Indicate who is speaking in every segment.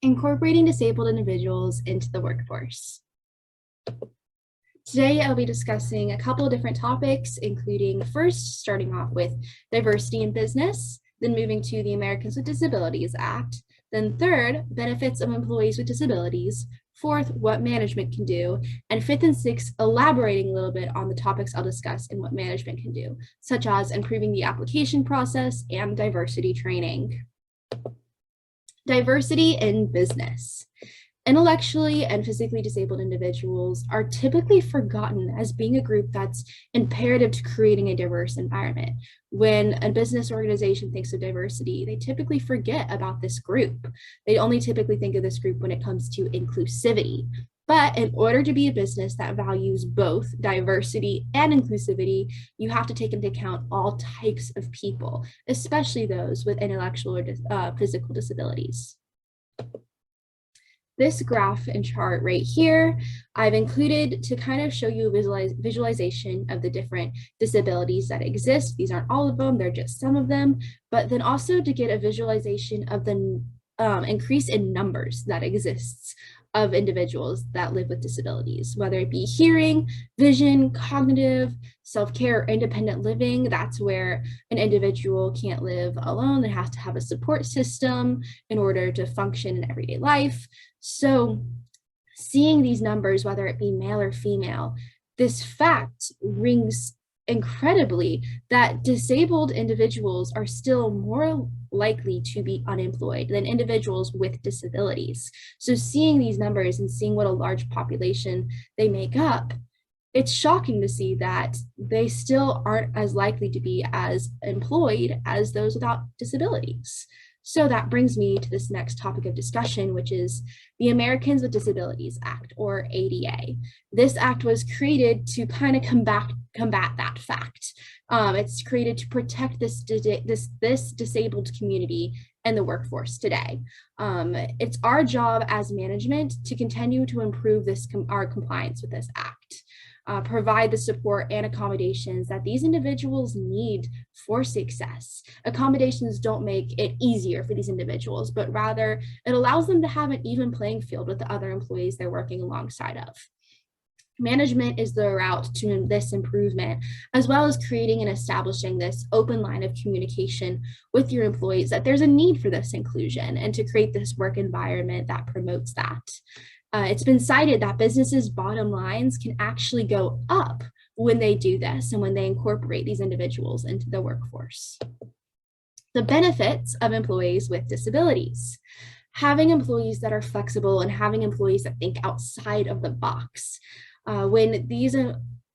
Speaker 1: Incorporating disabled individuals into the workforce. Today, I'll be discussing a couple of different topics, including first, starting off with diversity in business, then moving to the Americans with Disabilities Act, then third, benefits of employees with disabilities, fourth, what management can do, and fifth and sixth, elaborating a little bit on the topics I'll discuss and what management can do, such as improving the application process and diversity training. Diversity in business. Intellectually and physically disabled individuals are typically forgotten as being a group that's imperative to creating a diverse environment. When a business organization thinks of diversity, they typically forget about this group. They only typically think of this group when it comes to inclusivity. But in order to be a business that values both diversity and inclusivity, you have to take into account all types of people, especially those with intellectual or physical disabilities. This graph and chart right here, I've included to kind of show you a visualization of the different disabilities that exist. These aren't all of them, they're just some of them, but then also to get a visualization of the increase in numbers that exists of individuals that live with disabilities, whether it be hearing, vision, cognitive, self-care, or independent living. That's where an individual can't live alone. They have to have a support system in order to function in everyday life. So seeing these numbers, whether it be male or female, this fact rings incredibly that disabled individuals are still more likely to be unemployed than individuals with disabilities. So seeing these numbers and seeing what a large population they make up, it's shocking to see that they still aren't as likely to be as employed as those without disabilities. So that brings me to this next topic of discussion, which is the Americans with Disabilities Act, or ADA. This act was created to kind of combat that fact. It's created to protect this disabled community and the workforce today. It's our job as management to continue to improve our compliance with this act. Provide the support and accommodations that these individuals need for success. Accommodations don't make it easier for these individuals, but rather it allows them to have an even playing field with the other employees they're working alongside of. Management is the route to this improvement, as well as creating and establishing this open line of communication with your employees that there's a need for this inclusion and to create this work environment that promotes that. It's been cited that businesses' bottom lines can actually go up when they do this and when they incorporate these individuals into the workforce. The benefits of employees with disabilities. Having employees that are flexible and having employees that think outside of the box. When these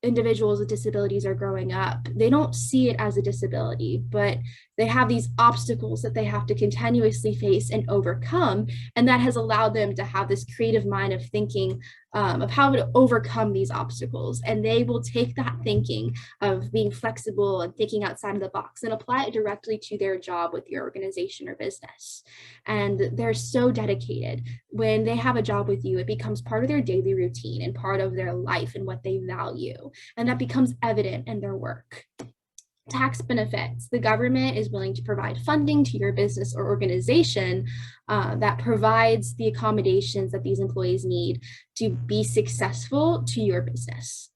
Speaker 1: individuals with disabilities are growing up, they don't see it as a disability, but they have these obstacles that they have to continuously face and overcome. And that has allowed them to have this creative mind of thinking of how to overcome these obstacles. And they will take that thinking of being flexible and thinking outside of the box and apply it directly to their job with your organization or business. And they're so dedicated. When they have a job with you, it becomes part of their daily routine and part of their life and what they value. And that becomes evident in their work. Tax benefits. The government is willing to provide funding to your business or organization that provides the accommodations that these employees need to be successful to your business.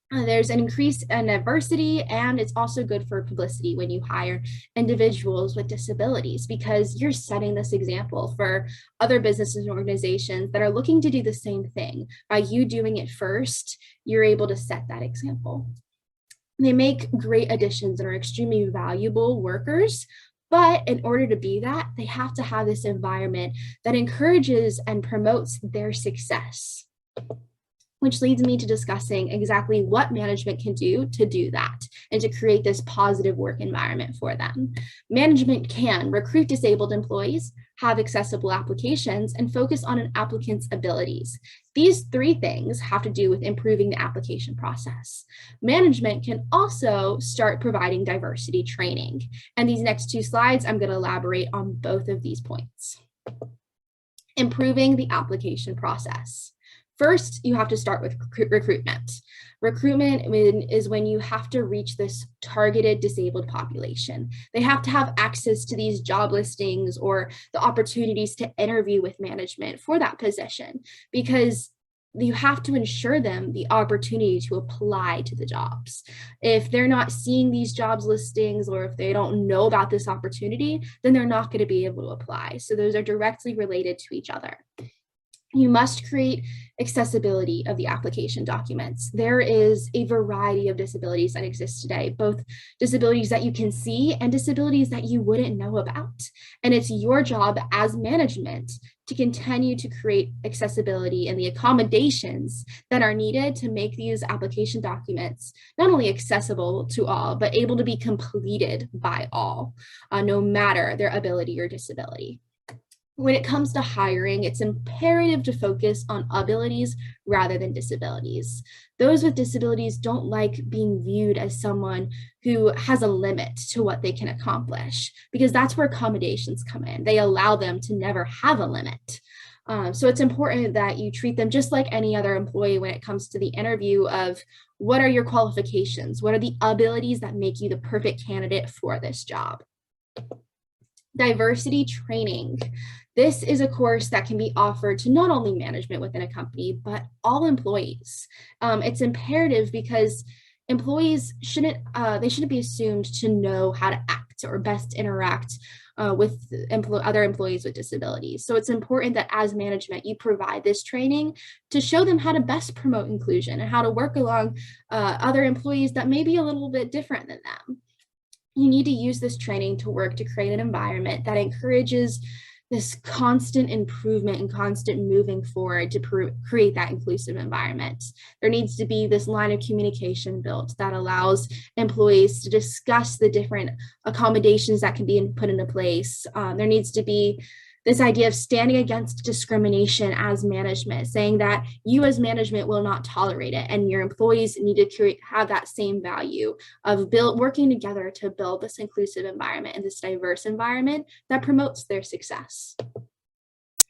Speaker 1: There's an increase in diversity, and it's also good for publicity when you hire individuals with disabilities, because you're setting this example for other businesses and organizations that are looking to do the same thing. By you doing it first, you're able to set that example. They make great additions and are extremely valuable workers, but in order to be that, they have to have this environment that encourages and promotes their success. Which leads me to discussing exactly what management can do to do that and to create this positive work environment for them. Management can recruit disabled employees, have accessible applications, and focus on an applicant's abilities. These three things have to do with improving the application process. Management can also start providing diversity training. And these next two slides, I'm going to elaborate on both of these points. Improving the application process. First, you have to start with recruitment. Recruitment is when you have to reach this targeted disabled population. They have to have access to these job listings or the opportunities to interview with management for that position, because you have to ensure them the opportunity to apply to the jobs. If they're not seeing these jobs listings, or if they don't know about this opportunity, then they're not going to be able to apply. So those are directly related to each other. You must create accessibility of the application documents. There is a variety of disabilities that exist today, both disabilities that you can see and disabilities that you wouldn't know about. And it's your job as management to continue to create accessibility and the accommodations that are needed to make these application documents not only accessible to all, but able to be completed by all, no matter their ability or disability. When it comes to hiring, it's imperative to focus on abilities rather than disabilities. Those with disabilities don't like being viewed as someone who has a limit to what they can accomplish, because that's where accommodations come in. They allow them to never have a limit. So it's important that you treat them just like any other employee when it comes to the interview of what are your qualifications? What are the abilities that make you the perfect candidate for this job? Diversity training. This is a course that can be offered to not only management within a company, but all employees. It's imperative because employees shouldn't be assumed to know how to act or best interact with other employees with disabilities. So it's important that as management, you provide this training to show them how to best promote inclusion and how to work along other employees that may be a little bit different than them. You need to use this training to work to create an environment that encourages this constant improvement and constant moving forward to create that inclusive environment. There needs to be this line of communication built that allows employees to discuss the different accommodations that can be put into place. There needs to be this idea of standing against discrimination as management, saying that you as management will not tolerate it, and your employees need to have that same value of working together to build this inclusive environment and this diverse environment that promotes their success.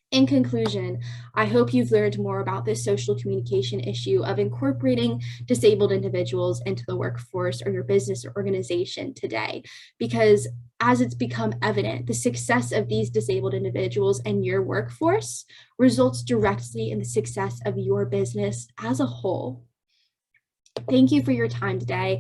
Speaker 1: In conclusion, I hope you've learned more about this social communication issue of incorporating disabled individuals into the workforce or your business or organization today, because as it's become evident, the success of these disabled individuals and your workforce results directly in the success of your business as a whole. Thank you for your time today.